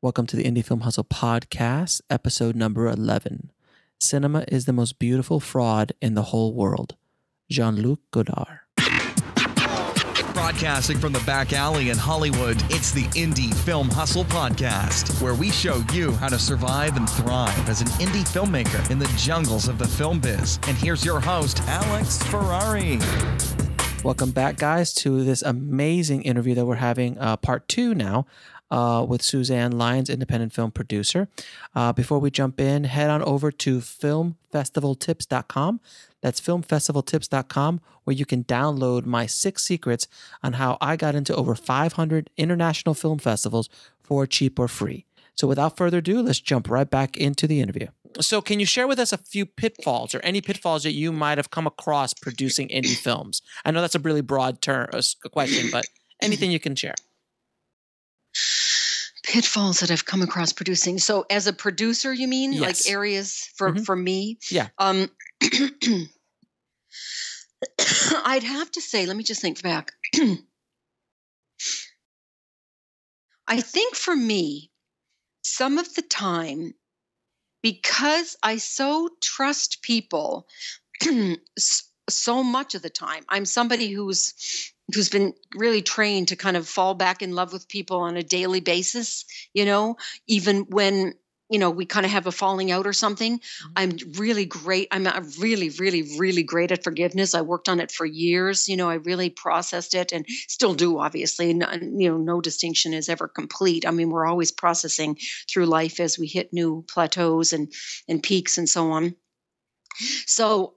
Welcome to the Indie Film Hustle podcast, episode number 11. Cinema is the most beautiful fraud in the whole world. Jean-Luc Godard. Broadcasting from the back alley in Hollywood, it's the Indie Film Hustle podcast, where we show you how to survive and thrive as an indie filmmaker in the jungles of the film biz. And here's your host, Alex Ferrari. Welcome back, guys, to this amazing interview that we're having, part 2 now, with Suzanne Lyons, independent film producer. Before we jump in, head on over to filmfestivaltips.com. That's filmfestivaltips.com, where you can download my 6 secrets on how I got into over 500 international film festivals for cheap or free. So without further ado, let's jump right back into the interview. So can you share with us a few pitfalls or any pitfalls that you might have come across producing indie films? I know that's a really broad question, but anything you can share. Pitfalls that I've come across producing. So as a producer, you mean? Yes. Like areas for me? Yeah. I'd have to say, let me just think back. I think for me, some of the time, because I so trust people so much of the time, I'm somebody who's been really trained to kind of fall back in love with people on a daily basis, even when, we kind of have a falling out or something. I'm really great. I'm really, really, really great at forgiveness. I worked on it for years. I really processed it and still do, obviously. No distinction is ever complete. I mean, we're always processing through life as we hit new plateaus and peaks and so on. So,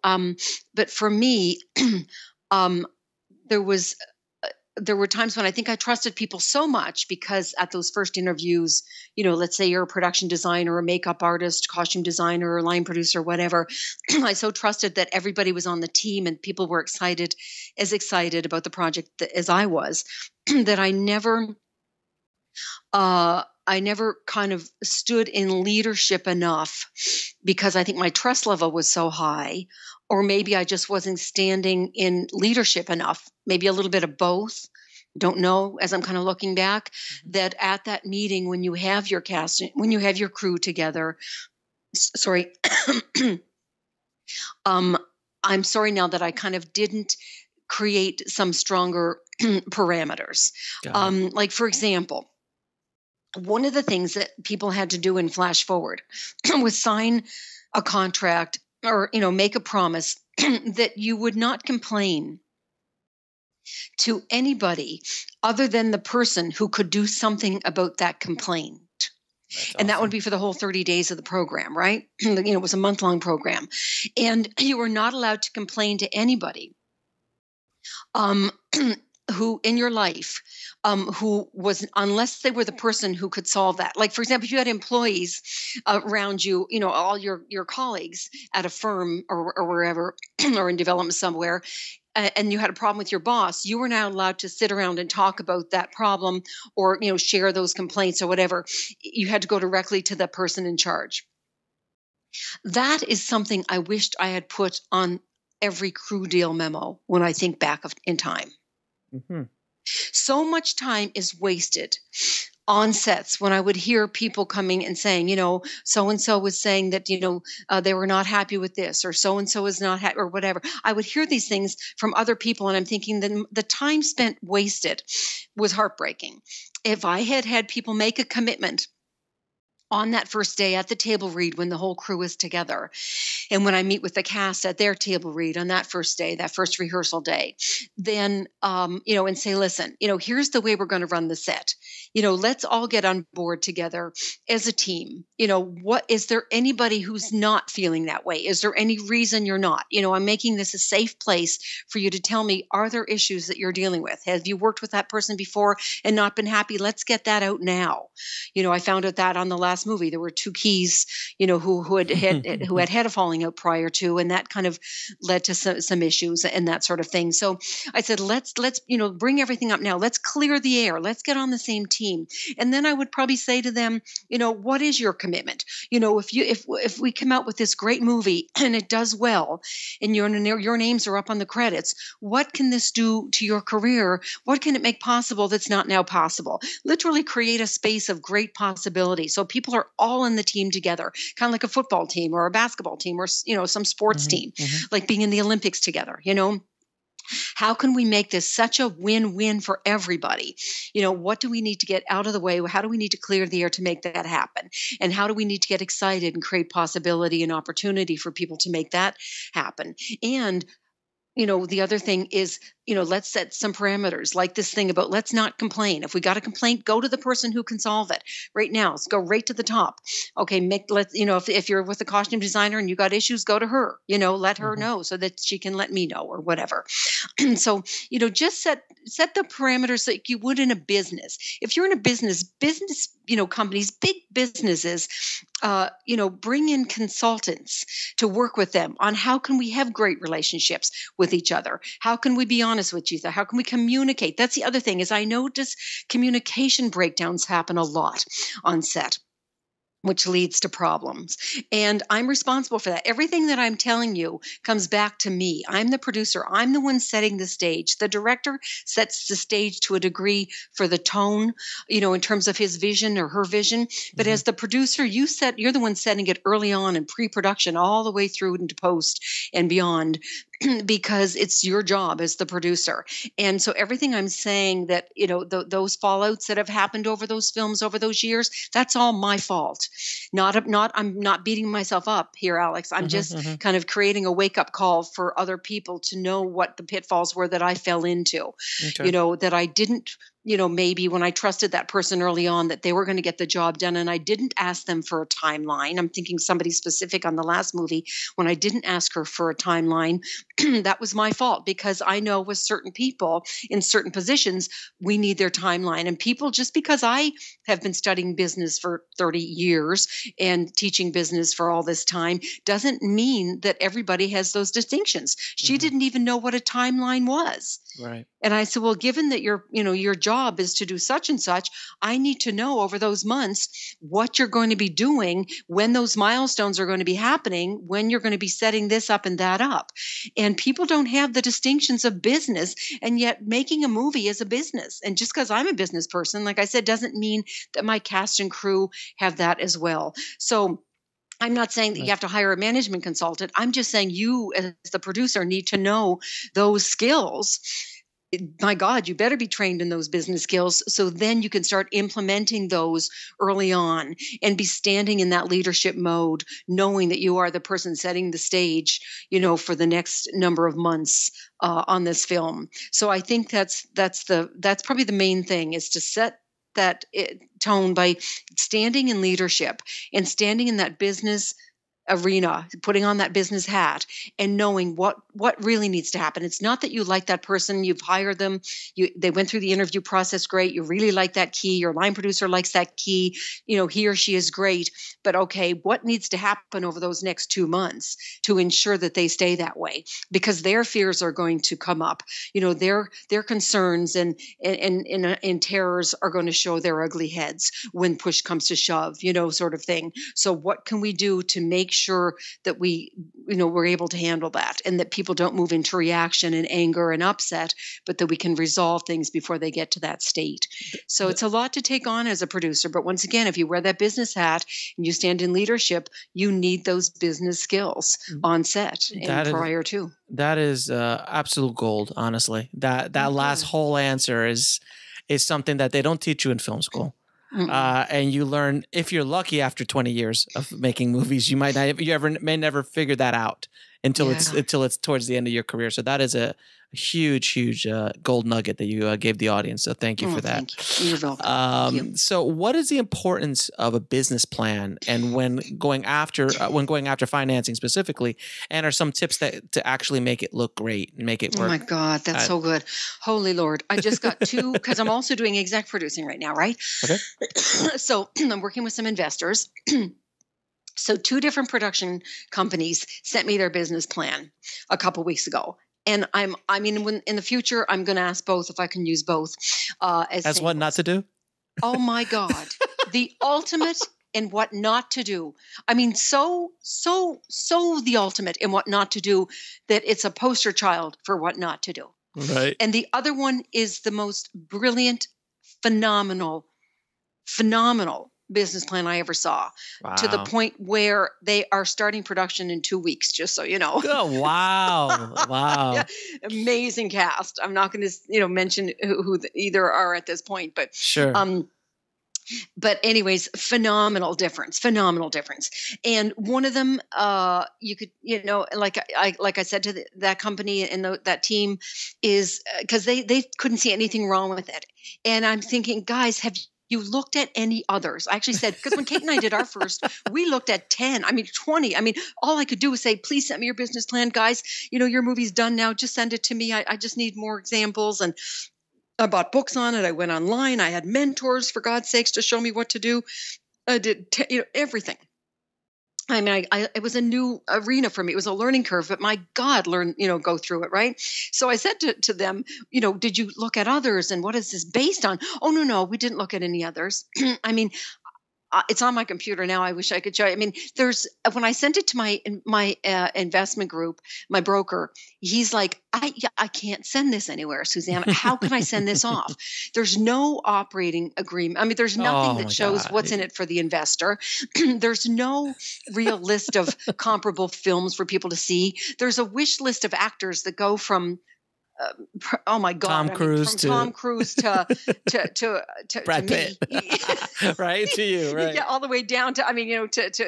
but for me, there were times when I think I trusted people so much because at those first interviews, let's say you're a production designer, a makeup artist, costume designer, or line producer, whatever. I so trusted that everybody was on the team and people were excited about the project as I was, that I never kind of stood in leadership enough because I think my trust level was so high, or maybe I just wasn't standing in leadership enough, maybe a little bit of both. Don't know, as I'm kind of looking back, that at that meeting, when you have your cast, when you have your crew together, sorry, I'm sorry now that I kind of didn't create some stronger parameters. Like, for example, one of the things that people had to do in Flash Forward was sign a contract or, make a promise that you would not complain to anybody other than the person who could do something about that complaint. That's and that would be for the whole 30 days of the program, right? It was a month-long program. And you were not allowed to complain to anybody who in your life who was, unless they were the person who could solve that. Like, for example, if you had employees around you, all your colleagues at a firm or wherever, or in development somewhere, and you had a problem with your boss, you were now allowed to sit around and talk about that problem or, share those complaints or whatever. You had to go directly to the person in charge. That is something I wished I had put on every crew deal memo when I think back in time. Mm-hmm. So much time is wasted on sets when I would hear people coming and saying, so-and-so was saying that, they were not happy with this, or so-and-so is not happy, or whatever. I would hear these things from other people, and I'm thinking that the time spent wasted was heartbreaking. If I had people make a commitment on that first day at the table read when the whole crew is together, and when I meet with the cast at their table read on that first day, that first rehearsal day, then, and say, listen, here's the way we're going to run the set. Let's all get on board together as a team. Is there anybody who's not feeling that way? Is there any reason you're not? I'm making this a safe place for you to tell me, are there issues that you're dealing with? Have you worked with that person before and not been happy? Let's get that out now. I found out that on the last movie, there were 2 keys, who had a falling out prior to, and that kind of led to some issues and that sort of thing. So I said, let's bring everything up now. Let's clear the air. Let's get on the same team. team. And then I would probably say to them, what is your commitment? If we come out with this great movie and it does well and your names are up on the credits, what can this do to your career? What can it make possible that's not now possible? Literally create a space of great possibility. So people are all in the team together, kind of like a football team or a basketball team or, some sports team, like being in the Olympics together, How can we make this such a win-win for everybody? What do we need to get out of the way? How do we need to clear the air to make that happen? And how do we need to get excited and create possibility and opportunity for people to make that happen? And the other thing is, let's set some parameters, like this thing about let's not complain. If we got a complaint, go to the person who can solve it right now. Let's go right to the top. Okay, if you're with a costume designer and you got issues, go to her. Let her know so that she can let me know or whatever. So, just set the parameters like you would in a business. If you're in a business, companies, big businesses, bring in consultants to work with them on how can we have great relationships with each other? How can we be honest with each other? How can we communicate? That's the other thing is I notice communication breakdowns happen a lot on set, which leads to problems. And I'm responsible for that. Everything that I'm telling you comes back to me. I'm the producer. I'm the one setting the stage. The director sets the stage to a degree for the tone, in terms of his vision or her vision. But as the producer, you're the one setting it early on in pre-production all the way through into post and beyond. Because it's your job as the producer. And so everything I'm saying that, those fallouts that have happened over those films over those years, that's all my fault. I'm not beating myself up here, Alex. I'm just kind of creating a wake up call for other people to know what the pitfalls were that I fell into, that I didn't, maybe when I trusted that person early on that they were going to get the job done and I didn't ask them for a timeline. I'm thinking somebody specific on the last movie when I didn't ask her for a timeline. That was my fault because I know with certain people in certain positions, we need their timeline. And people, just because I have been studying business for 30 years and teaching business for all this time, doesn't mean that everybody has those distinctions. She didn't even know what a timeline was. Right. And I said, well, given that your job is to do such and such, I need to know over those months what you're going to be doing, when those milestones are going to be happening, when you're going to be setting this up and that up. And people don't have the distinctions of business, and yet making a movie is a business. And just because I'm a business person, like I said, doesn't mean that my cast and crew have that as well. So I'm not saying that you have to hire a management consultant. I'm just saying you as the producer need to know those skills. My God, you better be trained in those business skills. So then you can start implementing those early on and be standing in that leadership mode, knowing that you are the person setting the stage, for the next number of months on this film. So I think that's probably the main thing is to set that tone by standing in leadership and standing in that business arena, putting on that business hat and knowing what really needs to happen. It's not that you like that person, you've hired them, they went through the interview process great, you really like that key, your line producer likes that key, he or she is great, but okay, what needs to happen over those next 2 months to ensure that they stay that way? Because their fears are going to come up, their concerns and terrors are going to show their ugly heads when push comes to shove, sort of thing. So what can we do to make sure that we're able to handle that and that people don't move into reaction and anger and upset, but that we can resolve things before they get to that state. So it's a lot to take on as a producer. But once again, if you wear that business hat and you stand in leadership, you need those business skills on set and prior to. That is absolute gold, honestly. That last whole answer is something that they don't teach you in film school. And you learn, if you're lucky, after 20 years of making movies, you may never figure that out until it's towards the end of your career. So that is a huge gold nugget that you gave the audience. So thank you for that. Thank you. You're welcome. Thank you. So what is the importance of a business plan and when going after financing specifically, and are some tips to actually make it look great and make it work? Oh my God, that's so good. Holy Lord. I just got two, because I'm also doing exec producing right now, right? Okay. So I'm working with some investors. So 2 different production companies sent me their business plan a couple weeks ago. And in the future, I'm going to ask both if I can use both. As what not to do? Oh my God. The ultimate in what not to do. I mean, so the ultimate in what not to do that it's a poster child for what not to do. Right. And the other one is the most brilliant, phenomenal business plan I ever saw, to the Wow. point where they are starting production in 2 weeks, just so you know. Oh, wow. Wow. Yeah, amazing cast. I'm not going to, mention who either are at this point, but Sure. but anyways, phenomenal difference. And one of them, you could, like I said to that company and that team, is because they couldn't see anything wrong with it. And I'm thinking, guys, have you looked at any others? I actually said, because when Kate and I did our first, we looked at 10, 20. All I could do was say, please send me your business plan, guys. Your movie's done now. Just send it to me. I just need more examples. And I bought books on it. I went online. I had mentors, for God's sakes, to show me what to do. I did everything. It was a new arena for me. It was a learning curve, but my God, go through it, right? So I said to them, did you look at others, and what is this based on? Oh, no, we didn't look at any others. It's on my computer now. I wish I could show you. When I sent it to my investment group, my broker, he's like, I can't send this anywhere, Suzanne. How can I send this off? There's no operating agreement. There's nothing that shows what's in it for the investor. There's no real list of comparable films for people to see. There's a wish list of actors that go from oh my God! Tom Cruise to Tom Cruise to Brad Pitt, right? To you, right? Yeah, all the way down to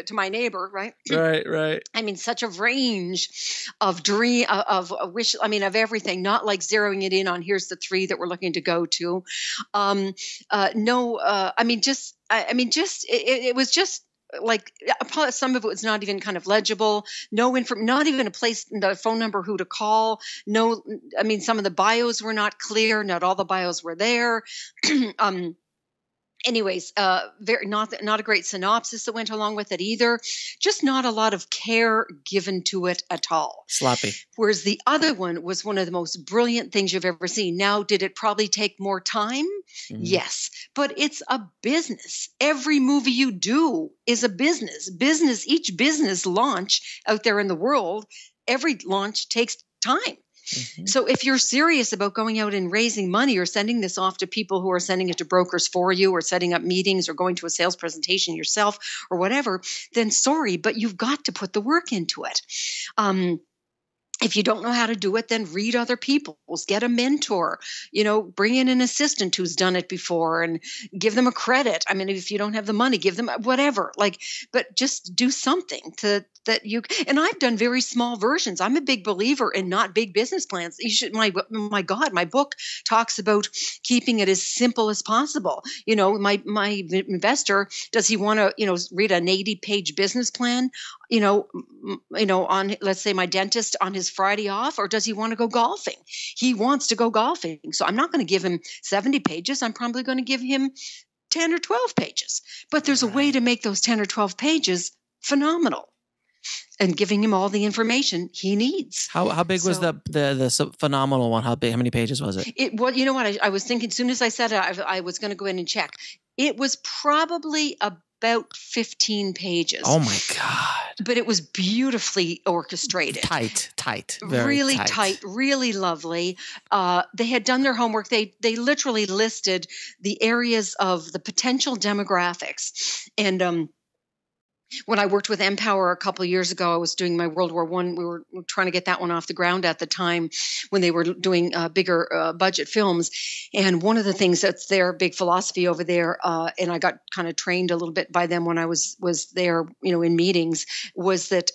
to my neighbor, right? Right. Such a range of dream of wish. Of everything. Not like zeroing it in on here's the 3 that we're looking to go to. It was just. Like some of it was not even kind of legible. Not even a place, the phone number, who to call. No, some of the bios were not clear. Not all the bios were there. Anyways, not a great synopsis that went along with it either. Just not a lot of care given to it at all. Sloppy. Whereas the other one was one of the most brilliant things you've ever seen. Now, did it probably take more time? Mm-hmm. Yes, but it's a business. Every movie you do is a business. Each business launch out there in the world, every launch takes time. Mm-hmm. So if you're serious about going out and raising money, or sending this off to people who are sending it to brokers for you, or setting up meetings, or going to a sales presentation yourself, or whatever, then sorry, but you've got to put the work into it. If you don't know how to do it, then read other people's, get a mentor, bring in an assistant who's done it before and give them a credit. If you don't have the money, give them whatever, but just do something that you, and I've done very small versions. I'm a big believer in not big business plans. You should, my God, my book talks about keeping it as simple as possible. My investor, does he want to, read an 80-page business plan, on, let's say, my dentist on his Friday off, or does he want to go golfing? He wants to go golfing. So I'm not going to give him 70 pages. I'm probably going to give him 10 or 12 pages. But there's a way to make those 10 or 12 pages phenomenal, and giving him all the information he needs. How big was the phenomenal one? How many pages was it? Well, you know what? I was thinking, as soon as I said it, I was going to go in and check. It was probably about 15 pages. Oh my God. But it was beautifully orchestrated. Tight. Really tight, really lovely. They had done their homework. They literally listed the areas of the potential demographics. And when I worked with Empower a couple of years ago, I was doing my World War I. We were trying to get that one off the ground at the time when they were doing bigger budget films. And one of the things that's their big philosophy over there, and I got kind of trained a little bit by them when I was there, in meetings, was that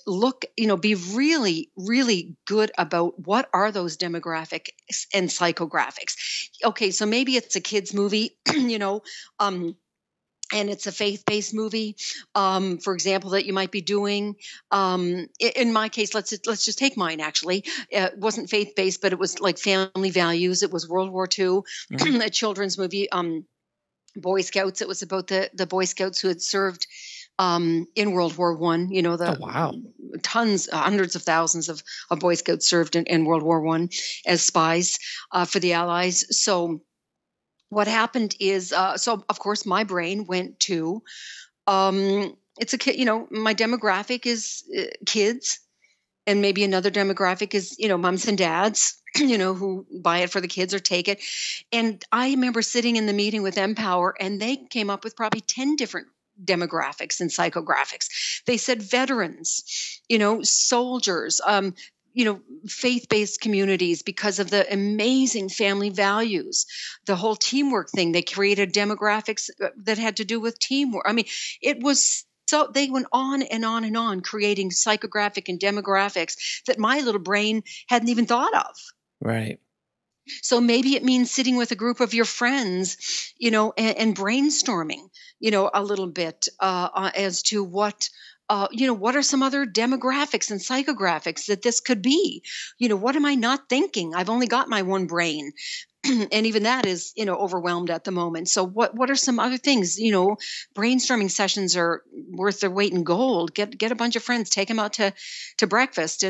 be really, really good about what are those demographics and psychographics. Okay, so maybe it's a kids movie, and it's a faith-based movie, for example, that you might be doing. In my case, let's just take mine, actually. It wasn't faith-based, but it was like family values. It was World War II, mm-hmm. A children's movie, Boy Scouts. It was about the Boy Scouts who had served in World War I. Oh, wow. Tons, hundreds of thousands of Boy Scouts served in World War I as spies for the Allies. So what happened is, so of course my brain went to, it's a kid, my demographic is kids, and maybe another demographic is, moms and dads, who buy it for the kids or take it. And I remember sitting in the meeting with Empower, and they came up with probably 10 different demographics and psychographics. They said veterans, soldiers, faith-based communities because of the amazing family values, the whole teamwork thing. They created demographics that had to do with teamwork. I mean, it was so they went on and on and on, creating psychographic and demographics that my little brain hadn't even thought of. Right. So maybe it means sitting with a group of your friends, and brainstorming, a little bit as to what are some other demographics and psychographics that this could be? What am I not thinking? I've only got my one brain. And even that is, overwhelmed at the moment. So what are some other things? Brainstorming sessions are worth their weight in gold. Get a bunch of friends, take them out to breakfast,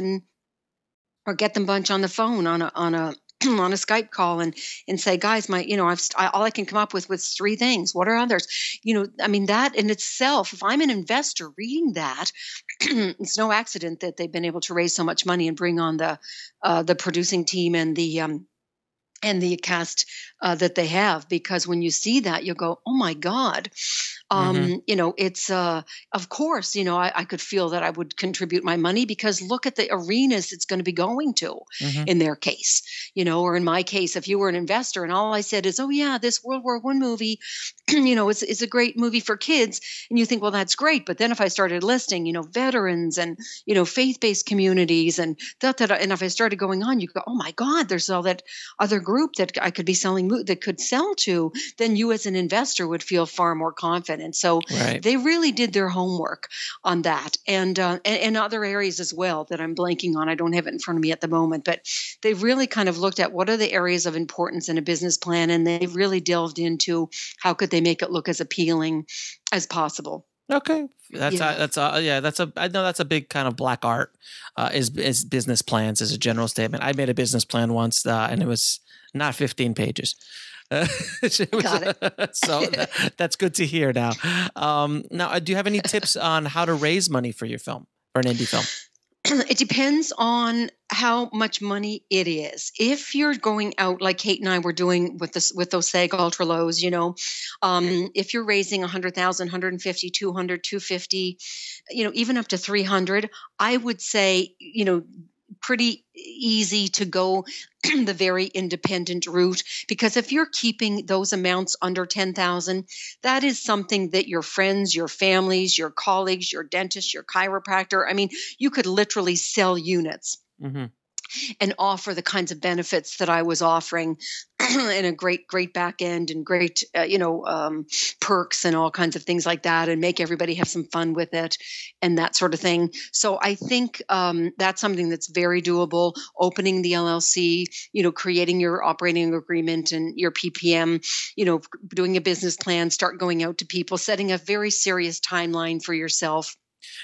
or get them a bunch on the phone on a on a Skype call and say, guys, all I can come up with was 3 things. What are others? That in itself, if I'm an investor reading that, it's no accident that they've been able to raise so much money and bring on the producing team and the cast that they have, because when you see that, you'll go, oh my God. It's, of course, I could feel that I would contribute my money, because look at the arenas it's going to be going to in their case, or in my case, if you were an investor and all I said is, oh yeah, this World War I movie, it's a great movie for kids. And you think, well, that's great. But then if I started listing, veterans and, faith-based communities and and if I started going on, you go, oh my God, there's all that other group that I could be that could sell to, then you as an investor would feel far more confident. So They really did their homework on that, and other areas as well that I'm blanking on. I don't have it in front of me at the moment, but they really kind of looked at what are the areas of importance in a business plan, and they really delved into how could they make it look as appealing as possible. Okay, I know that's a big kind of black art. Is business plans as a general statement. I made a business plan once, and it was not 15 pages. Got it. So that's good to hear now. Now, do you have any tips on how to raise money for your film, or an indie film? It depends on how much money it is. If you're going out like Kate and I were doing with those SAG Ultra Lows, if you're raising 100,000, 150, 200, 250, even up to 300, I would say, pretty easy to go the very independent route, because if you're keeping those amounts under 10,000, that is something that your friends, your families, your colleagues, your dentist, your chiropractor, you could literally sell units. And offer the kinds of benefits that I was offering in a great back end and great, perks and all kinds of things like that, and make everybody have some fun with it and that sort of thing. So I think that's something that's very doable. Opening the LLC, creating your operating agreement and your PPM, doing a business plan, start going out to people, setting a very serious timeline for yourself.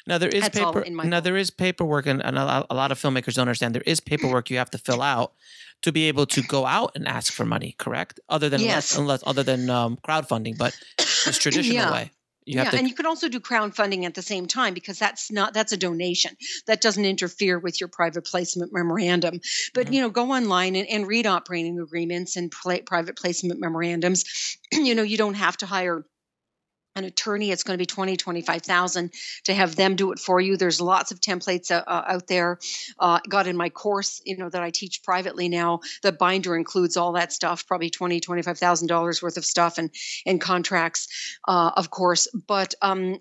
Now there is there is paperwork, and a lot of filmmakers don't understand. There is paperwork you have to fill out to be able to go out and ask for money. Correct? Other than crowdfunding, but it's traditional way. And you can also do crowdfunding at the same time, because that's a donation that doesn't interfere with your private placement memorandum. But go online and read operating agreements and private placement memorandums. You don't have to hire an attorney. It's going to be $20,000-$25,000 to have them do it for you. There's lots of templates out there. Got in my course, that I teach privately now. The binder includes all that stuff, probably $20,000-$25,000 worth of stuff and contracts, of course. But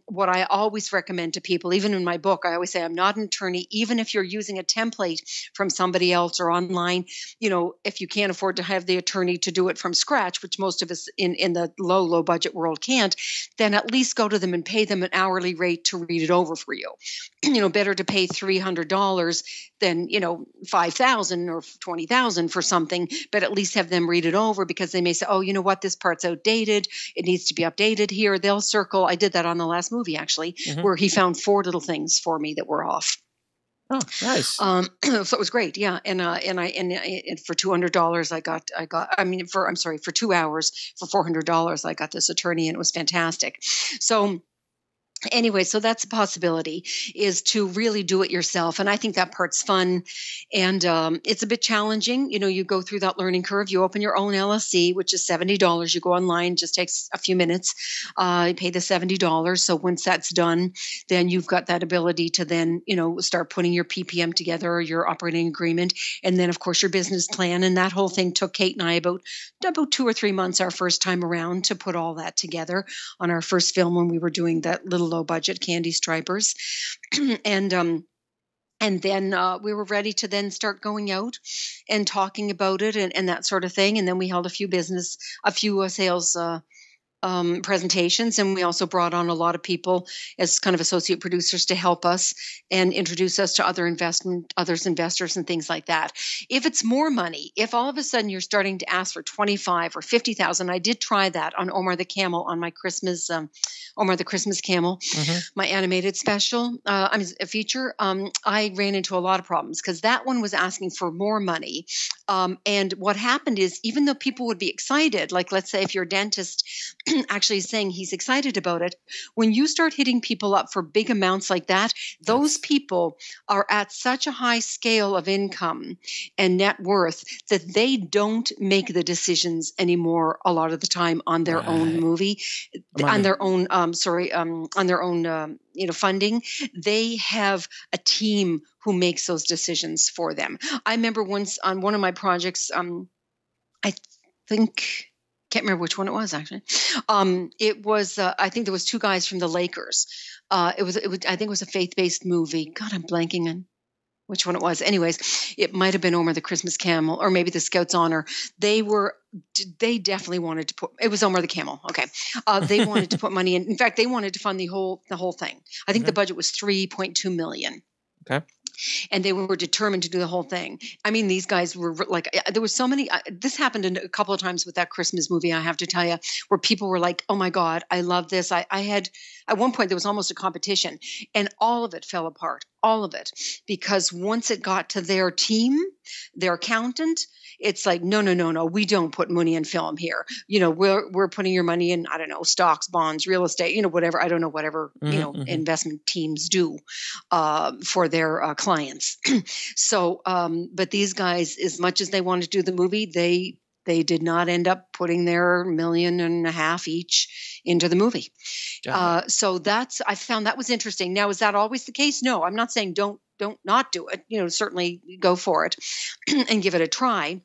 what I always recommend to people, even in my book, I always say I'm not an attorney. Even if you're using a template from somebody else or online, if you can't afford to have the attorney to do it from scratch, which most of us in the low budget world can't, then at least go to them and pay them an hourly rate to read it over for you. Better to pay $300 than, $5,000 or $20,000 for something, but at least have them read it over, because they may say, oh, you know what, this part's outdated. It needs to be updated here. They'll circle. I did that on the last movie, actually, where he found 4 little things for me that were off. Oh, nice. So it was great. Yeah. And for $200, for 2 hours for $400, I got this attorney, and it was fantastic. So anyway, so that's a possibility, is to really do it yourself. And I think that part's fun. And it's a bit challenging. You go through that learning curve. You open your own LLC, which is $70. You go online, just takes a few minutes. You pay the $70. So once that's done, then you've got that ability to then, start putting your PPM together, your operating agreement, and then, of course, your business plan. And that whole thing took Kate and I about 2 or 3 months our first time around to put all that together on our first film when we were doing that little low budget Candy Stripers. And then we were ready to then start going out and talking about it and that sort of thing. And then we held a few sales presentations, and we also brought on a lot of people as kind of associate producers to help us and introduce us to investors and things like that. If it's more money, if all of a sudden you're starting to ask for 25 or 50,000, I did try that on Omar the Camel, on my Christmas Omar the Christmas Camel, my animated special, a feature. I ran into a lot of problems because that one was asking for more money. And what happened is, even though people would be excited, like let's say if your dentist actually saying he's excited about it, when you start hitting people up for big amounts like that, those people are at such a high scale of income and net worth that they don't make the decisions anymore a lot of the time on their own movie, on their own funding. They have a team who makes those decisions for them. I remember once on one of my projects, can't remember which one it was actually. It was I think there was 2 guys from the Lakers. I think it was a faith-based movie. God, I'm blanking on which one it was. Anyways, it might have been Omar the Christmas Camel, or maybe the Scouts Honor. They definitely wanted to put. It was Omar the Camel. Okay, they wanted to put money in. In fact, they wanted to fund the whole thing. I think the budget was $3.2 million. Okay. And they were determined to do the whole thing. I mean, these guys were like, there was so many, this happened a couple of times with that Christmas movie, I have to tell you, where people were like, oh my God, I love this. I had, at one point, there was almost a competition, and all of it fell apart, all of it. Because once it got to their team, their accountant, it's like, no, we don't put money in film here. We're putting your money in, I don't know, stocks, bonds, real estate, whatever. I don't know, whatever, investment teams do for their clients. So, but these guys, as much as they wanted to do the movie, they did not end up putting their $1.5 million each into the movie. So I found that was interesting. Now, is that always the case? No, I'm not saying don't not do it. Certainly go for it and give it a try.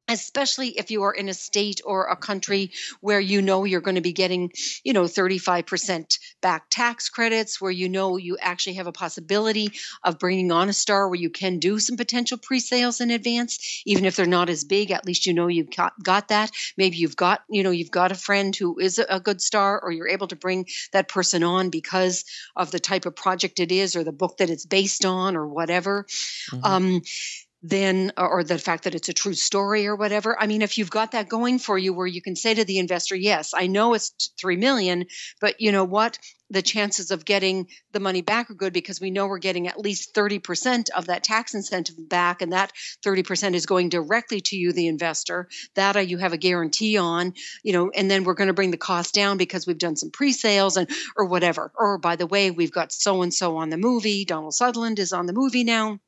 Especially if you are in a state or a country where you're going to be getting, 35% back tax credits, where you actually have a possibility of bringing on a star where you can do some potential pre-sales in advance, even if they're not as big. At least you've got that. Maybe you've got a friend who is a good star, or you're able to bring that person on because of the type of project it is, or the book that it's based on, or whatever. Then, or the fact that it's a true story or whatever. I mean, if you've got that going for you, where you can say to the investor, yes, I know it's $3 million, but you know what? The chances of getting the money back are good, because we know we're getting at least 30% of that tax incentive back. And that 30% is going directly to you, the investor, that you have a guarantee on, and then we're going to bring the cost down because we've done some pre-sales or whatever. Or by the way, we've got so-and-so on the movie. Donald Sutherland is on the movie now.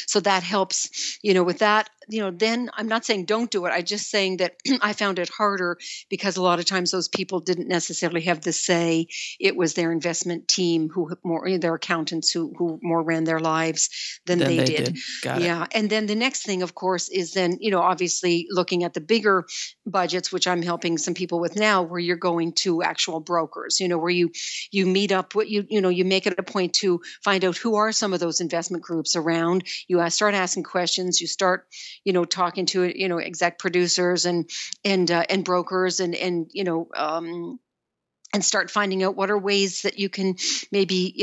So that helps, with that, then I'm not saying don't do it. I'm just saying that I found it harder because a lot of times those people didn't necessarily have the say. It was their investment team their accountants who more ran their lives than they did. Got it. And then the next thing, of course, is then, obviously looking at the bigger budgets, which I'm helping some people with now, where you're going to actual brokers, where you meet up, you make it a point to find out who are some of those investment groups around. You start asking questions. You start, talking to, exec producers and brokers and and start finding out what are ways that you can maybe,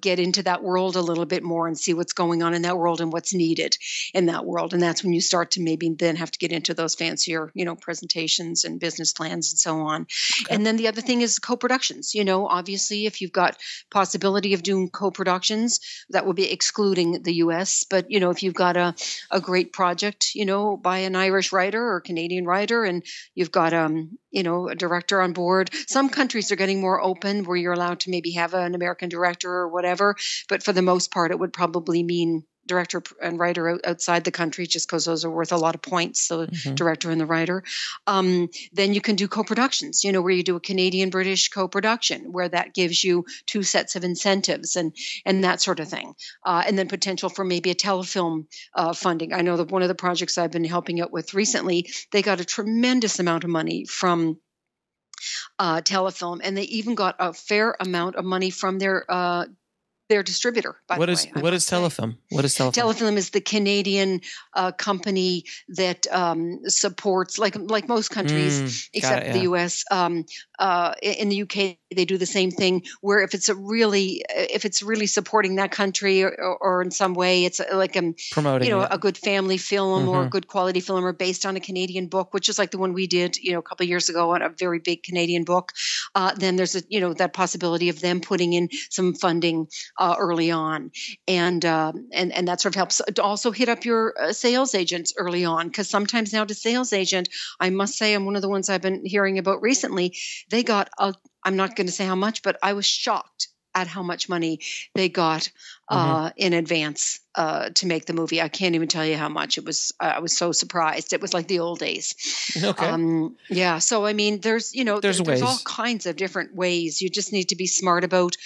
get into that world a little bit more and see what's going on in that world and what's needed in that world. And that's when you start to maybe then have to get into those fancier, presentations and business plans and so on. Okay. And then the other thing is co-productions. Obviously, if you've got possibility of doing co-productions, that would be excluding the US. But, if you've got a great project, by an Irish writer or Canadian writer, and you've got, a director on board. Some countries are getting more open where you're allowed to maybe have an American director or whatever. But for the most part, it would probably mean director and writer outside the country, just because those are worth a lot of points. So director and the writer. Then you can do co-productions, where you do a Canadian-British co-production, where that gives you two sets of incentives and that sort of thing. And then potential for maybe a telefilm funding. I know that one of the projects I've been helping out with recently, they got a tremendous amount of money from telefilm, and they even got a fair amount of money from their distributor. What is telefilm? What is telefilm? Telefilm is the Canadian company that supports, like most countries except the US. In the UK, they do the same thing. Where if it's really supporting that country or in some way, it's like promoting, a good family film or a good quality film, or based on a Canadian book, which is like the one we did, a couple of years ago on a very big Canadian book. Then there's that possibility of them putting in some funding early on, and that sort of helps. Also hit up your sales agents early on, because sometimes now the sales agent, I must say, I'm one of the ones I've been hearing about recently. They got I'm not going to say how much, but I was shocked at how much money they got in advance to make the movie. I can't even tell you how much it was. I was so surprised. It was like the old days. Okay. So I mean, there's all kinds of different ways. You just need to be smart about,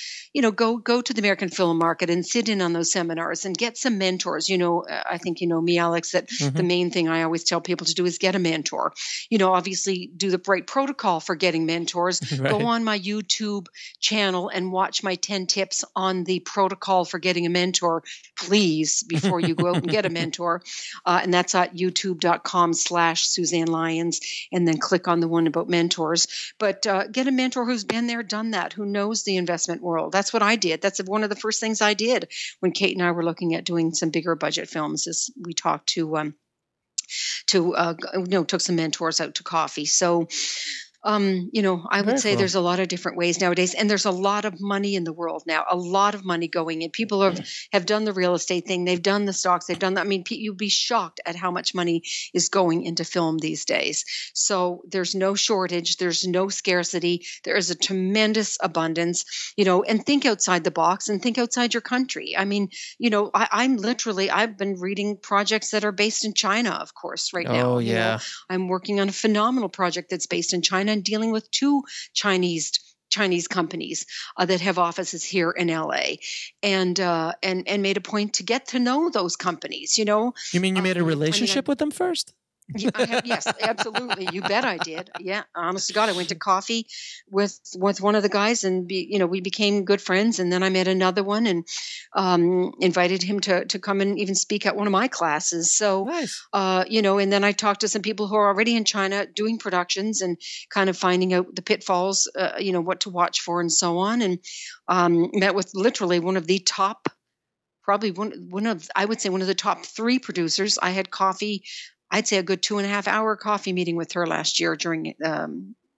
go to the American film market and sit in on those seminars and get some mentors. I think me, Alex, that the main thing I always tell people to do is get a mentor. Obviously do the right protocol for getting mentors. Right. Go on my YouTube channel and watch my 10 tips on the protocol for getting a mentor, please, before you go out and get a mentor. And that's at youtube.com/Suzanne Lyons, and then click on the one about mentors. But get a mentor who's been there, done that, who knows the investment world. That's what I did. That's one of the first things I did when Kate and I were looking at doing some bigger budget films, is we talked to took some mentors out to coffee. So I would say there's a lot of different ways nowadays, and there's a lot of money in the world now, a lot of money going in. People have done the real estate thing. They've done the stocks. They've done that. I mean, you'd be shocked at how much money is going into film these days. So there's no shortage. There's no scarcity. There is a tremendous abundance, and think outside the box and think outside your country. I mean, I've been reading projects that are based in China, of course, right now. Oh, yeah. I'm working on a phenomenal project that's based in China, and dealing with two Chinese companies that have offices here in LA, and made a point to get to know those companies. You mean you made a relationship with them first? Yes, absolutely. You bet I did. Yeah, honest to God, I went to coffee with one of the guys, and we became good friends. And then I met another one, and invited him to come and even speak at one of my classes. So, nice. And then I talked to some people who are already in China doing productions and kind of finding out the pitfalls, what to watch for and so on. And met with literally one of the top, probably one of the top 3 producers. I had coffee. I'd say a good 2.5-hour coffee meeting with her last year during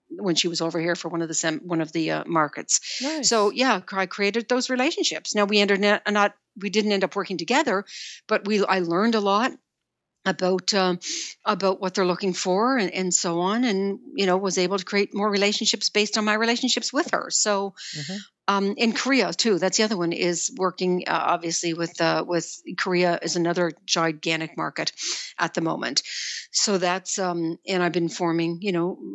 when she was over here for one of the markets. Nice. So yeah, I created those relationships. Now we didn't end up working together, but I learned a lot about what they're looking for and so on, and was able to create more relationships based on my relationships with her. So. In Korea too, that's the other one, is working obviously with Korea is another gigantic market at the moment. So that's and I've been forming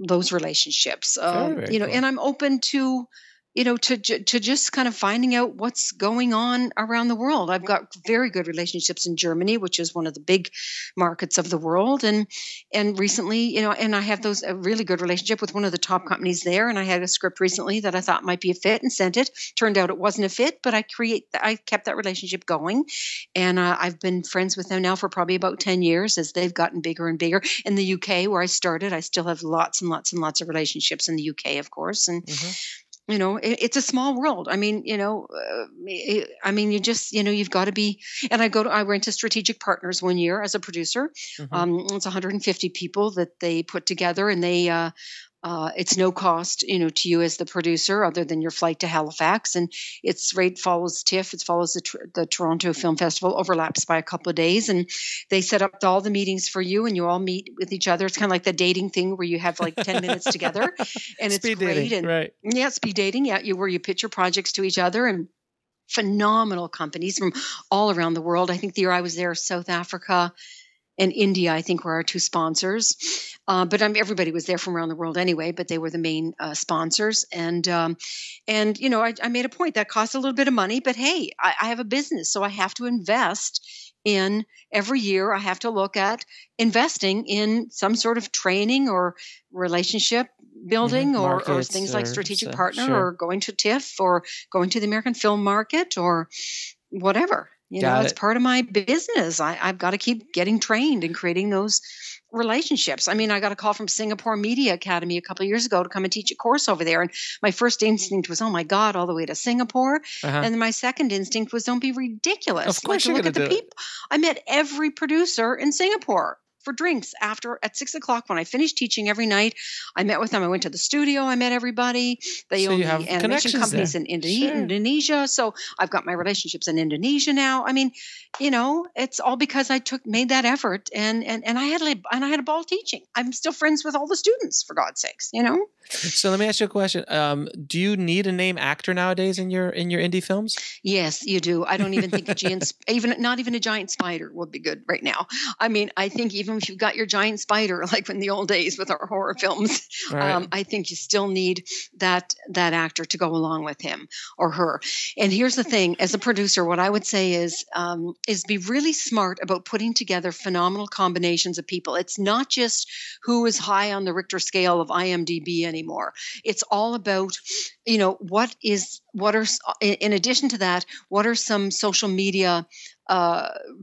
those relationships. Very cool. And I'm open to to just kind of finding out what's going on around the world. I've got very good relationships in Germany, which is one of the big markets of the world. And recently, and I have a really good relationship with one of the top companies there. And I had a script recently that I thought might be a fit and sent it. Turned out it wasn't a fit, but I kept that relationship going. And I've been friends with them now for probably about 10 years as they've gotten bigger and bigger. In the UK, where I started, I still have lots and lots and lots of relationships in the UK, of course. And it's a small world. I mean, you just, you've got to be, and I went to Strategic Partners one year as a producer. It's 150 people that they put together, and they, it's no cost, to you as the producer other than your flight to Halifax. And it's right follows TIFF. It follows the Toronto Film Festival, overlaps by a couple of days. And they set up all the meetings for you, and you all meet with each other. It's kind of like the dating thing where you have like 10 minutes together, and it's speed great. Dating, and right. Yeah, speed dating. Yeah. Where you pitch your projects to each other, and phenomenal companies from all around the world. I think the year I was there, South Africa and India, I think, were our two sponsors. But everybody was there from around the world anyway, but they were the main sponsors. And I made a point that costs a little bit of money, but hey, I have a business, so I have to invest in every year. I have to look at investing in some sort of training or relationship building or things like Strategic Partner or going to TIFF or going to the American film market or whatever. It's part of my business. I've got to keep getting trained and creating those relationships. I mean, I got a call from Singapore Media Academy a couple of years ago to come and teach a course over there. And my first instinct was, oh my God, all the way to Singapore. And then my second instinct was, don't be ridiculous. Of course, look at the people. I met every producer in Singapore for drinks at 6:00 when I finished teaching every night. I met with them. I went to the studio. I met everybody. They own the animation companies in Indonesia. So I've got my relationships in Indonesia now. I mean, it's all because I made that effort and I had a ball teaching. I'm still friends with all the students, for God's sakes, So let me ask you a question. Do you need a name actor nowadays in your indie films? Yes, you do. I don't even think not even a giant spider would be good right now. I mean, I think even if you've got your giant spider, like in the old days with our horror films, right. I think you still need that actor to go along with him or her. And here's the thing: as a producer, what I would say is be really smart about putting together phenomenal combinations of people. It's not just who is high on the Richter scale of IMDb anymore. It's all about, what are, in addition to that, what are some social media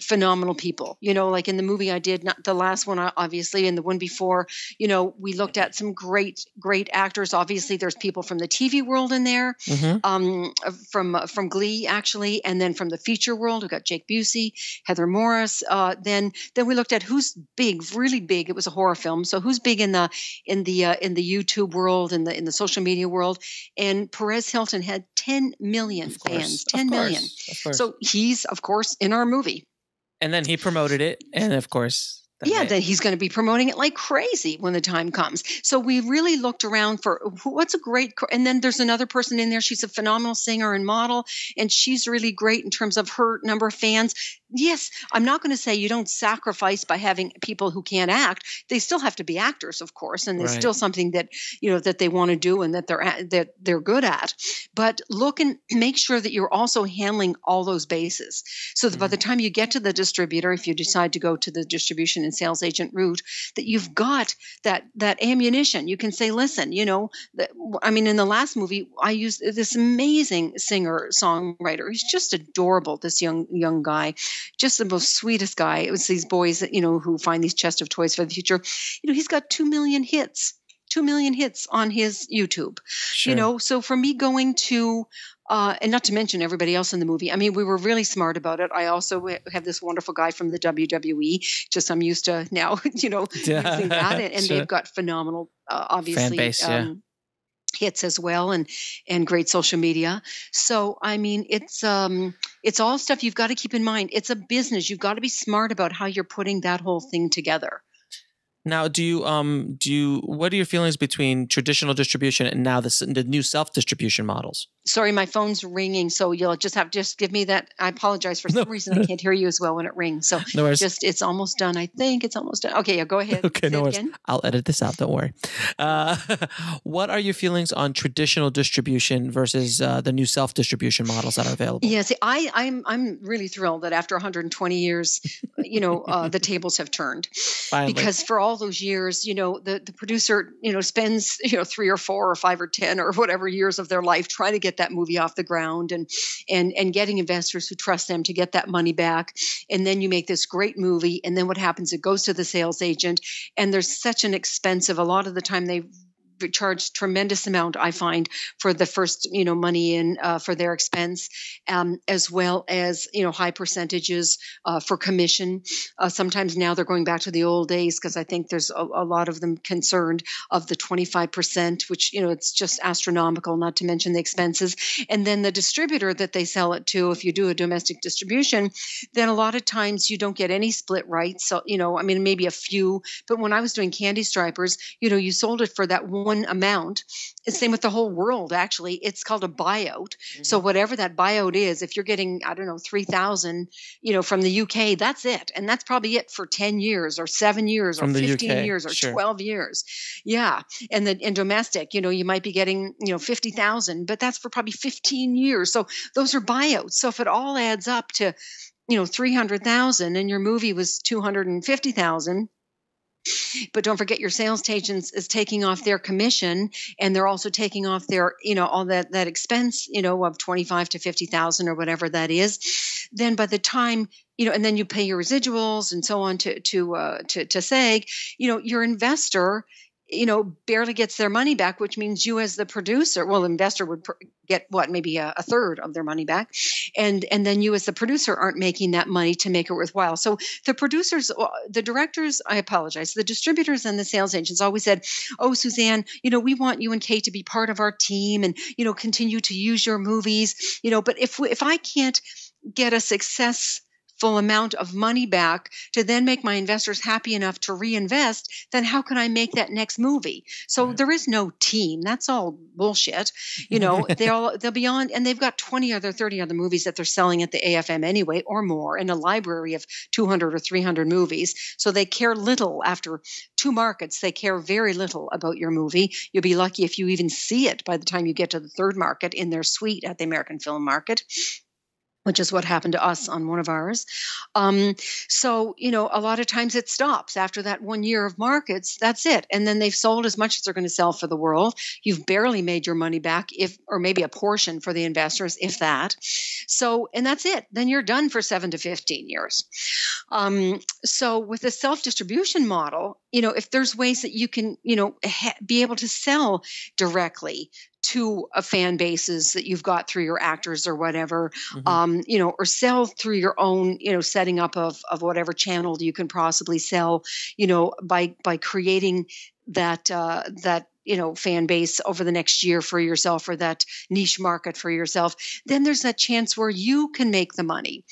phenomenal people, like in the movie I did, not the last one, obviously, and the one before, we looked at some great actors. Obviously there's people from the TV world in there, from Glee actually. And then from the feature world, we got Jake Busey, Heather Morris. Then we looked at who's big, really big. It was a horror film. So who's big in the YouTube world, in the social media world. And Perez Hilton had 10 million fans, 10 million. So he's, of course, in our movie. And then he promoted it. And of course, then he's going to be promoting it like crazy when the time comes. So we really looked around for what's a great, and then there's another person in there. She's a phenomenal singer and model, and she's really great in terms of her number of fans. Yes, I'm not going to say you don't sacrifice by having people who can't act. They still have to be actors, of course, and there's still something that that they want to do and that they're good at. But look and make sure that you're also handling all those bases, so that by the time you get to the distributor, if you decide to go to the distribution and sales agent route, that you've got that ammunition. You can say, listen, in the last movie, I used this amazing singer-songwriter. He's just adorable. This young guy. Just the most sweetest guy. It was these boys that, who find these chest of toys for the future. He's got 2 million hits on his YouTube, Sure. So for me going to, and not to mention everybody else in the movie. I mean, we were really smart about it. I also have this wonderful guy from the WWE. Just I'm used to now, using that, and Sure. they've got phenomenal, obviously, Fan base, hits as well, and great social media. So I mean, it's all stuff you've got to keep in mind. It's a business. You've got to be smart about how you're putting that whole thing together. Now, what are your feelings between traditional distribution and now the new self-distribution models? Sorry, my phone's ringing, so you'll just give me that. I apologize. For some reason, I can't hear you as well when it rings. So No worries. it's almost done. I think it's almost done. Okay, yeah, go ahead. Okay, Say no it worries. again. I'll edit this out. Don't worry. What are your feelings on traditional distribution versus the new self-distribution models that are available? Yeah, see, I'm really thrilled that after 120 years, the tables have turned. Finally. Because for all those years, the producer, spends, 3 or 4 or 5 or 10 or whatever years of their life trying to get that movie off the ground and getting investors who trust them to get that money back. And then you make this great movie. And then what happens? It goes to the sales agent, and there's such an expensive, a lot of the time they charge tremendous amount, I find, for the first, money in for their expense, as well as, high percentages for commission. Sometimes now they're going back to the old days, because I think there's a lot of them concerned of the 25%, which, it's just astronomical, not to mention the expenses. And then the distributor that they sell it to, if you do a domestic distribution, then a lot of times you don't get any split rights. So, maybe a few, but when I was doing Candy Stripers, you sold it for that one amount. It's the same with the whole world, actually. It's called a buyout. Mm-hmm. So whatever that buyout is, if you're getting, 3,000, from the UK, that's it. And that's probably it for 10 years or 7 years or 15 years or sure. 12 years. Yeah. And then in domestic, you might be getting, 50,000, but that's for probably 15 years. So those are buyouts. So if it all adds up to, 300,000 and your movie was 250,000, but don't forget your sales agents is taking off their commission, and they're also taking off their, all that expense, of 25 to 50,000 or whatever that is. Then by the time, and then you pay your residuals and so on to SAG, your investor, barely gets their money back, which means you as the producer, the investor would get maybe a third of their money back. And then you as the producer aren't making that money to make it worthwhile. So the producers, the directors, I apologize, the distributors and the sales agents always said, oh, Suzanne, we want you and Kate to be part of our team and, continue to use your movies, but if I can't get a successful amount of money back to then make my investors happy enough to reinvest, then how can I make that next movie? So right. There is no team. That's all bullshit. They'll be on, and they've got 20 other 30 other movies that they're selling at the AFM anyway, or more, in a library of 200 or 300 movies. So they care little after 2 markets. They care very little about your movie. You'll be lucky if you even see it by the time you get to the 3rd market in their suite at the American Film Market, which is what happened to us on one of ours. So, a lot of times it stops after that 1 year of markets. That's it. And then they've sold as much as they're going to sell for the world. You've barely made your money back, or maybe a portion for the investors, if that. So, and that's it. Then you're done for 7 to 15 years. So with the self-distribution model, if there's ways that you can, be able to sell directly to a fan bases that you've got through your actors or whatever, mm-hmm. Or sell through your own, setting up of whatever channel you can possibly sell, by creating that fan base over the next year for yourself, or that niche market for yourself, then there's that chance where you can make the money,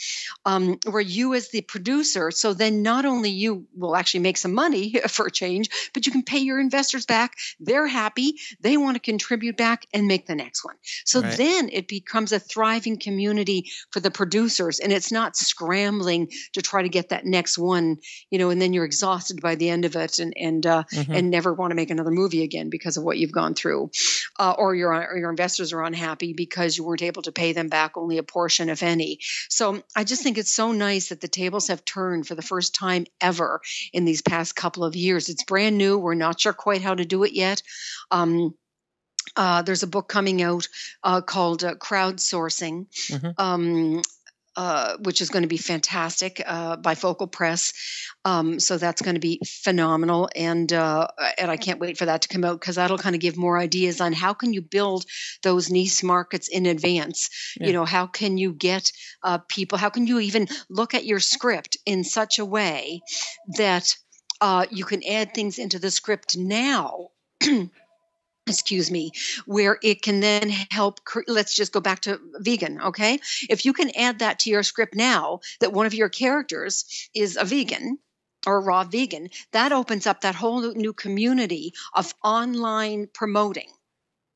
where you as the producer, so then not only you will actually make some money for a change, but you can pay your investors back. They're happy. They want to contribute back and make the next one. So right. Then it becomes a thriving community for the producers, and it's not scrambling to try to get that next one, and then you're exhausted by the end of it and never want to make another movie again because of what you've gone through, or your investors are unhappy because you weren't able to pay them back only a portion, if any. So I just think it's so nice that the tables have turned for the first time ever in these past couple of years. It's brand new. We're not sure quite how to do it yet. There's a book coming out called Crowdsourcing. Mm-hmm. Which is going to be fantastic, by Focal Press. So that's going to be phenomenal. And I can't wait for that to come out, because that'll kind of give more ideas on how can you build those niche markets in advance. Yeah. How can you get people, how can you even look at your script in such a way that you can add things into the script now where it can then help. Let's just go back to vegan. Okay. If you can add that to your script now, that one of your characters is a vegan or a raw vegan, that opens up that whole new community of online promoting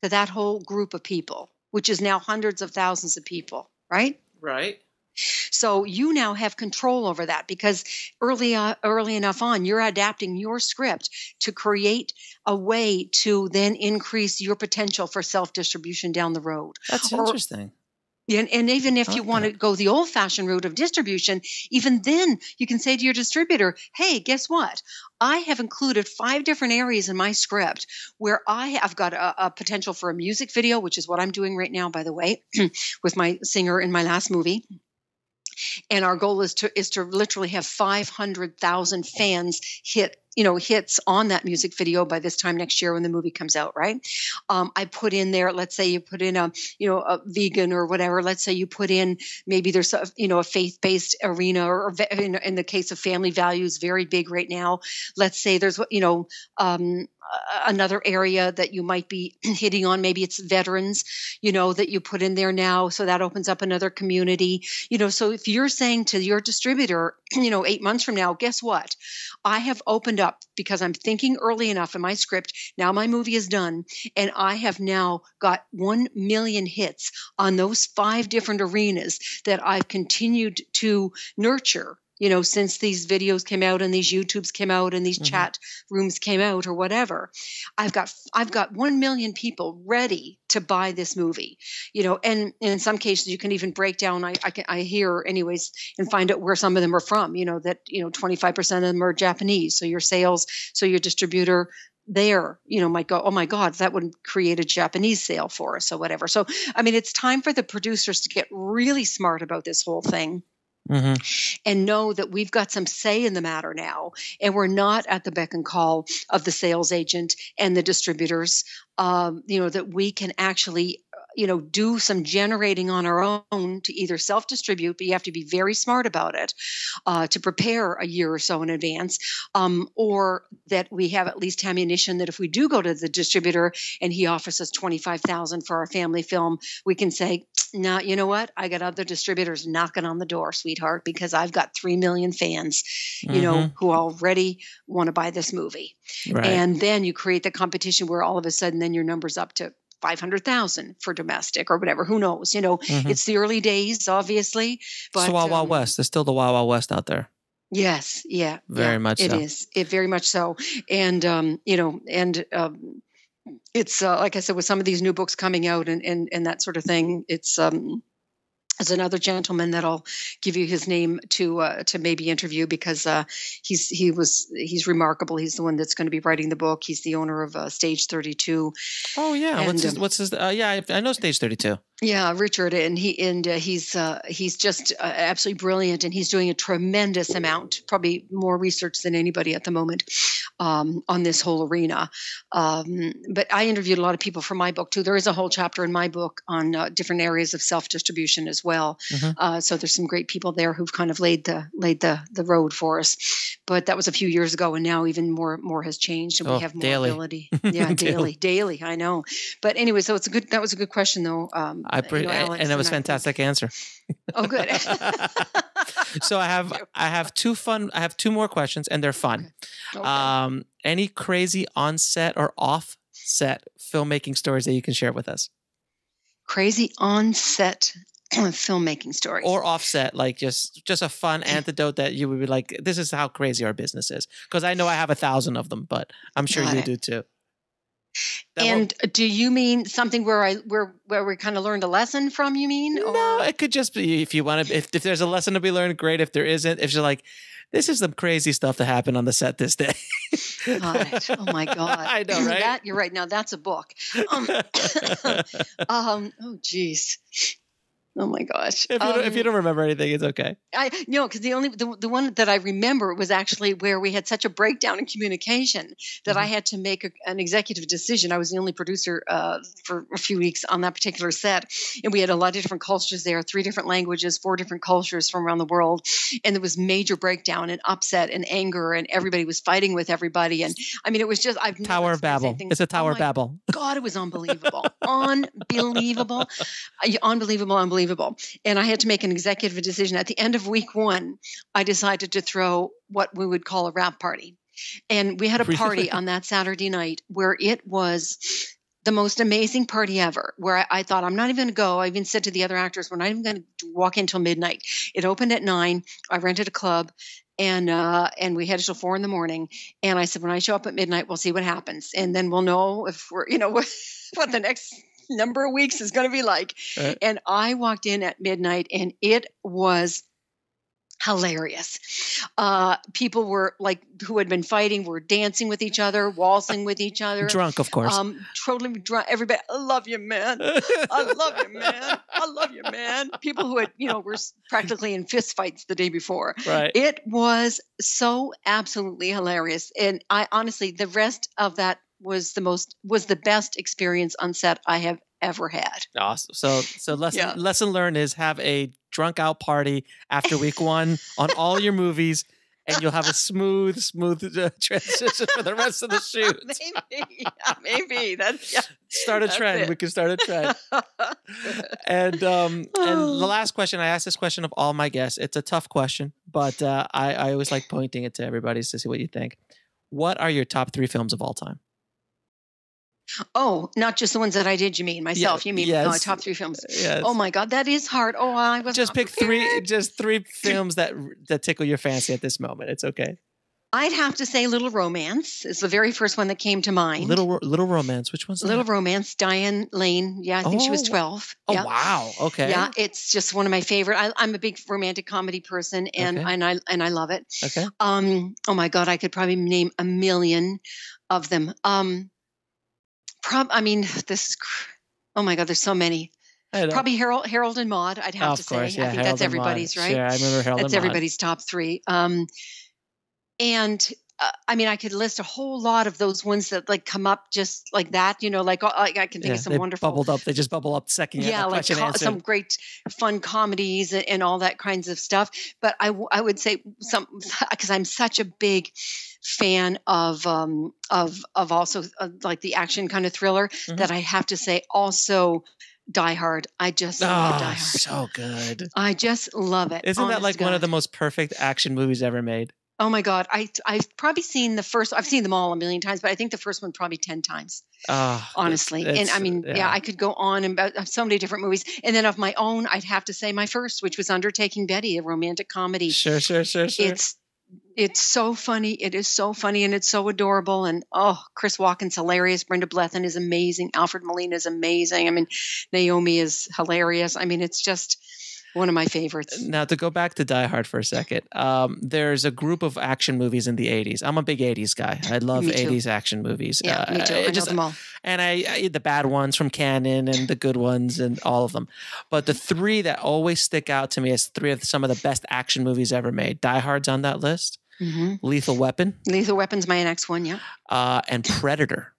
to that whole group of people. which is now hundreds of thousands of people, right? Right. So you now have control over that because early enough on, you're adapting your script to create a way to then increase your potential for self-distribution down the road. That's interesting. And even if you want to go the old-fashioned route of distribution, even then you can say to your distributor, hey, guess what? I have included 5 different areas in my script where I have got a potential for a music video, which is what I'm doing right now, by the way, with my singer in my last movie. And our goal is to literally have 500,000 fans hits on that music video by this time next year when the movie comes out, right? I put in there, let's say you put in a vegan or whatever. Let's say you put in, maybe there's a faith-based arena, or in the case of family values, very big right now. Let's say there's, another area that you might be hitting on. Maybe it's veterans, that you put in there now. So that opens up another community, so if you're saying to your distributor, 8 months from now, guess what? I have opened up because I'm thinking early enough in my script. Now my movie is done and I have now got 1 million hits on those 5 different arenas that I've continued to nurture. Since these videos came out and these YouTubes came out and these chat rooms came out or whatever, I've got 1 million people ready to buy this movie, and in some cases you can even break down. I hear anyways and find out where some of them are from, that, 25% of them are Japanese. So your distributor there, might go, oh my God, that would create a Japanese sale for us or whatever. So, it's time for the producers to get really smart about this whole thing. And know that we've got some say in the matter now, and we're not at the beck and call of the sales agent and the distributors. That we can actually do some generating on our own to either self-distribute, but you have to be very smart about it, to prepare a year or so in advance, or that we have at least ammunition that if we do go to the distributor and he offers us $25,000 for our family film, we can say, no, you know what? I got other distributors knocking on the door, sweetheart, because I've got 3 million fans, who already want to buy this movie. Right. And then you create the competition where all of a sudden then your number's up to 500,000 for domestic or whatever. Who knows? It's the early days, obviously. But it's the Wild Wild West. There's still the Wild Wild West out there. Yes. Yeah. Very much so. It is. It very much so. And, it's like I said, with some of these new books coming out and that sort of thing, it's there's another gentleman that I'll give you his name to maybe interview because he's remarkable. He's the one that's going to be writing the book. He's the owner of Stage 32. Oh yeah, and, what's his? Yeah, I know Stage 32. Yeah, Richard, and he's just absolutely brilliant, and he's doing a tremendous amount, probably more research than anybody at the moment, on this whole arena. But I interviewed a lot of people for my book too. There is a whole chapter in my book on different areas of self-distribution as well. So there's some great people there who've kind of laid the road for us. But that was a few years ago, and now even more has changed, and we have more ability. Yeah, daily. I know. But anyway, so that was a good question though. And it was a fantastic answer. Oh, good. So I have two more questions, and they're fun. Okay. Any crazy on-set or off-set filmmaking stories that you can share with us? Crazy on-set filmmaking stories, or offset, like just a fun anecdote that you would be like, this is how crazy our business is. Because I know I have 1,000 of them, but I'm sure you do too. Do you mean something where we kind of learned a lesson from, you mean? Or? No, it could just be, if you want to, if there's a lesson to be learned, great. If there isn't, if you're like, this is some crazy stuff that happened on the set this day. God. Oh my God. I know, right? You're right. Now that's a book. Oh geez. Oh my gosh! If you don't remember anything, it's okay. Because the one that I remember was actually where we had such a breakdown in communication that I had to make an executive decision. I was the only producer for a few weeks on that particular set, and we had a lot of different cultures there, 3 different languages, 4 different cultures from around the world, and there was major breakdown and upset and anger, and everybody was fighting with everybody, and it was just Tower of Babel. It's a Tower of Babel. God, it was unbelievable, unbelievable. And I had to make an executive decision. At the end of week 1, I decided to throw what we would call a wrap party. And we had a party on that Saturday night where it was the most amazing party ever, where I thought, I'm not even going to go. I even said to the other actors, we're not even going to walk in till midnight. It opened at 9. I rented a club, and we had it till 4 a.m. And I said, when I show up at midnight, we'll see what happens. And then we'll know if we're, what the next number of weeks is going to be like. Right. And I walked in at midnight, and it was hilarious. People were who had been fighting were dancing with each other, waltzing with each other. Drunk, of course. Totally drunk. Everybody, I love you, man. I love you, man. I love you, man. People who had, were practically in fist fights the day before. Right. It was so absolutely hilarious. And I honestly, the rest of that was the best experience on set I have ever had. Awesome. So lesson learned is have a drunk out party after week 1 on all your movies, and you'll have a smooth transition for the rest of the shoot. Maybe Start a trend. We can start a trend. And the last question, I ask this question of all my guests. It's a tough question, but I always like pointing it to everybody to see what you think. What are your top 3 films of all time? Oh, not just the ones that I did. You mean myself? You mean top 3 films? Yes. Oh my God, that is hard. Oh, I was just pick prepared. three films that tickle your fancy at this moment. It's okay. I'd have to say Little Romance is the very first one that came to mind. Little Romance. Which one's Little that? Romance, Diane Lane. Yeah, I think she was 12. Oh, yeah. wow. Okay. Yeah, it's just one of my favorite. I'm a big romantic comedy person, and I love it. Okay. Oh my God, I could probably name a million of them. Oh my God, there's so many. Probably Harold and Maude, I'd have to say. Course, yeah, I think Harold that's everybody's, right? Sure, I remember Harold and Maude. That's everybody's top 3. I could list a whole lot of those ones that come up just like that, I can think of some wonderful. They just bubble up the second. Yeah, some great fun comedies and all that kinds of stuff. But I would say some, because I'm such a big fan of also the action kind of thriller, that I have to say also Die Hard. I just love Die Hard. So good. I just love it. Isn't that one of the most perfect action movies ever made? Oh my God. I've probably seen the first, I've seen them all a million times, but I think the first one probably 10 times, honestly. And I could go on about so many different movies. And then of my own, I'd have to say my first, which was Undertaking Betty, a romantic comedy. Sure. It's so funny. It is so funny, and it's so adorable. And Chris Walken's hilarious. Brenda Blethyn is amazing. Alfred Molina is amazing. Naomi is hilarious. It's just one of my favorites. Now, to go back to Die Hard for a second, there's a group of action movies in the 80s. I'm a big 80s guy. I love 80s action movies. Yeah, me too. I know them all. And I the bad ones from Canon and the good ones and all of them. But the 3 that always stick out to me as 3 of some of the best action movies ever made. Die Hard's on that list. Mm-hmm. Lethal Weapon. Lethal Weapon's my next one, yeah. And Predator.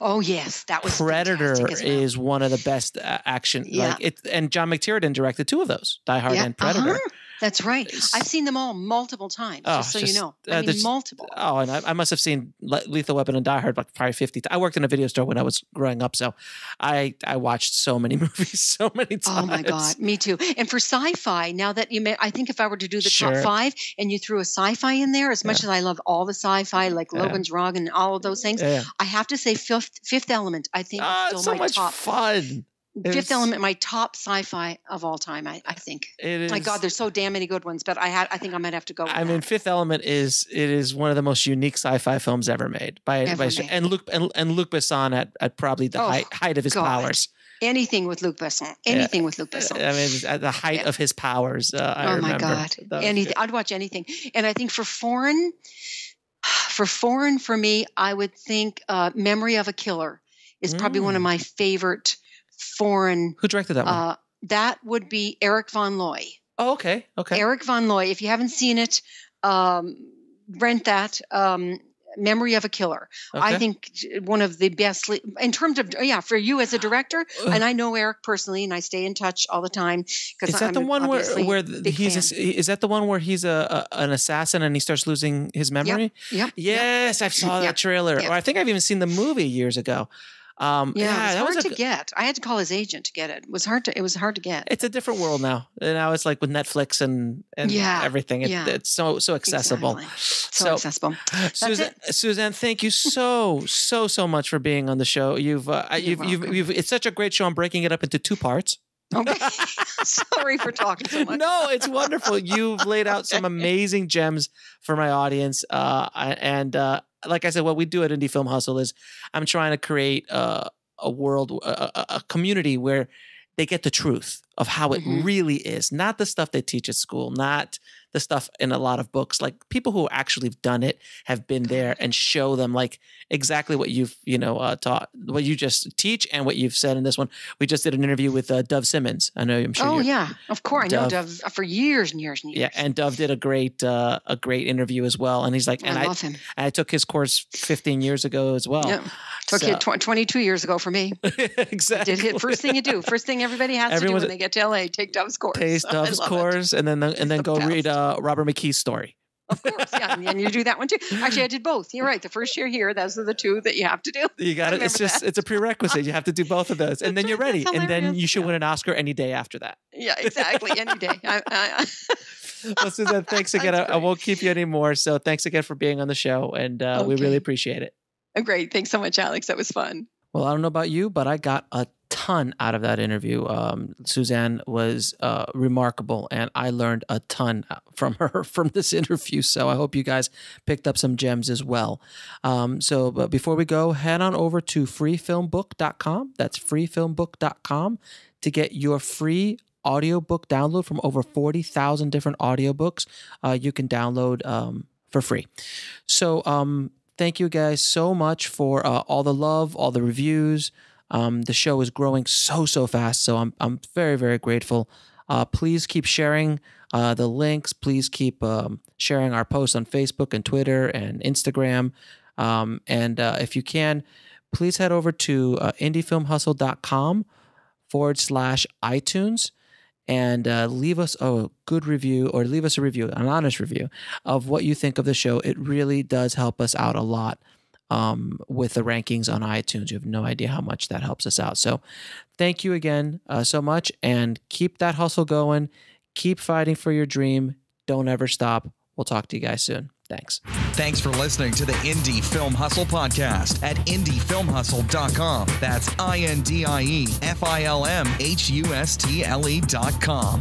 Oh yes, that was Predator is one of the best action. Yeah. And John McTiernan directed 2 of those, Die Hard and Predator. That's right. I've seen them all multiple times, just so you know. Multiple. Oh, and I must have seen Lethal Weapon and Die Hard probably 50 times. I worked in a video store when I was growing up, so I watched so many movies so many times. Oh my God, me too. And for sci-fi, now that I think if I were to do the top 5 and you threw a sci-fi in there, as much as I love all the sci-fi, like Logan's Run and all of those things, I have to say Fifth Element, I think is still my top. Fun. Fifth Element, my top sci-fi of all time, I think. It is. My God, there's so damn many good ones, but I think I might have to go with that. Fifth Element is one of the most unique sci-fi films ever made and Luc Besson at probably the height of his powers. Anything with Luc Besson. At the height of his powers. I remember. My God. Anything. I'd watch anything. And I think for foreign for me, I would think Memory of a Killer is probably one of my favorite foreign. Who directed that one? That would be Eric Von Looy. Oh, okay. Eric Von Looy. If you haven't seen it, rent that. Memory of a Killer. Okay. I think one of the best in terms of for you as a director. And I know Eric personally, and I stay in touch all the time. Is that the one where is that the one where he's an assassin and he starts losing his memory? Yep. Yes, I saw that trailer. Yep. Or I think I've even seen the movie years ago. Yeah, it that was was hard to get. I had to call his agent to get it. It was hard to get. It's a different world now. And now it's like with Netflix and everything. It's so accessible. Exactly. So accessible. Suzanne, thank you so much for being on the show. You've it's such a great show. I'm breaking it up into 2 parts. Okay. Sorry for talking so much. No, it's wonderful. You've laid out some amazing gems for my audience. Like I said, what we do at Indie Film Hustle is I'm trying to create a world, a community where they get the truth of how it really is, not the stuff they teach at school, not the stuff in a lot of books. Like people who actually have done it, have been there, and show them like exactly what you've taught, what you just teach, and what you've said in this one. We just did an interview with Dove Simmons. I know, I'm sure. Oh yeah, of course, I know Dove for years and years and years. Yeah, and Dove did a great interview as well. And he's like, I love him. I took his course 15 years ago as well. Yeah. Took it 22 years ago for me. Exactly. Did it first thing you do. First thing everybody has to do when they get to LA, take Dove's course. Taste Dove's course, and then go read Robert McKee's story. Of course, yeah, and you do that one too. Actually, I did both. You're right. The first year here, those are the 2 that you have to do. You got it. It's a prerequisite. You have to do both of those, and then you're ready. And then you should win an Oscar any day after that. Yeah, exactly. Any day. Well, Suzanne, thanks again. I won't keep you anymore. So thanks again for being on the show, and we really appreciate it. Great. Thanks so much, Alex. That was fun. Well, I don't know about you, but I got a ton out of that interview. Suzanne was remarkable, and I learned a ton from her from this interview. So I hope you guys picked up some gems as well. But before we go, head on over to freefilmbook.com. That's freefilmbook.com to get your free audiobook download from over 40,000 different audiobooks you can download for free. So thank you guys so much for all the love, all the reviews. The show is growing so fast, so I'm very, very grateful. Please keep sharing the links. Please keep sharing our posts on Facebook and Twitter and Instagram. And if you can, please head over to indiefilmhustle.com/iTunes and leave us a good review, or leave us a review, an honest review of what you think of the show. It really does help us out a lot with the rankings on iTunes. You have no idea how much that helps us out. So thank you again so much, and keep that hustle going. Keep fighting for your dream. Don't ever stop. We'll talk to you guys soon. Thanks. Thanks for listening to the Indie Film Hustle podcast at indiefilmhustle.com. That's INDIEFILMHUSTLE.com.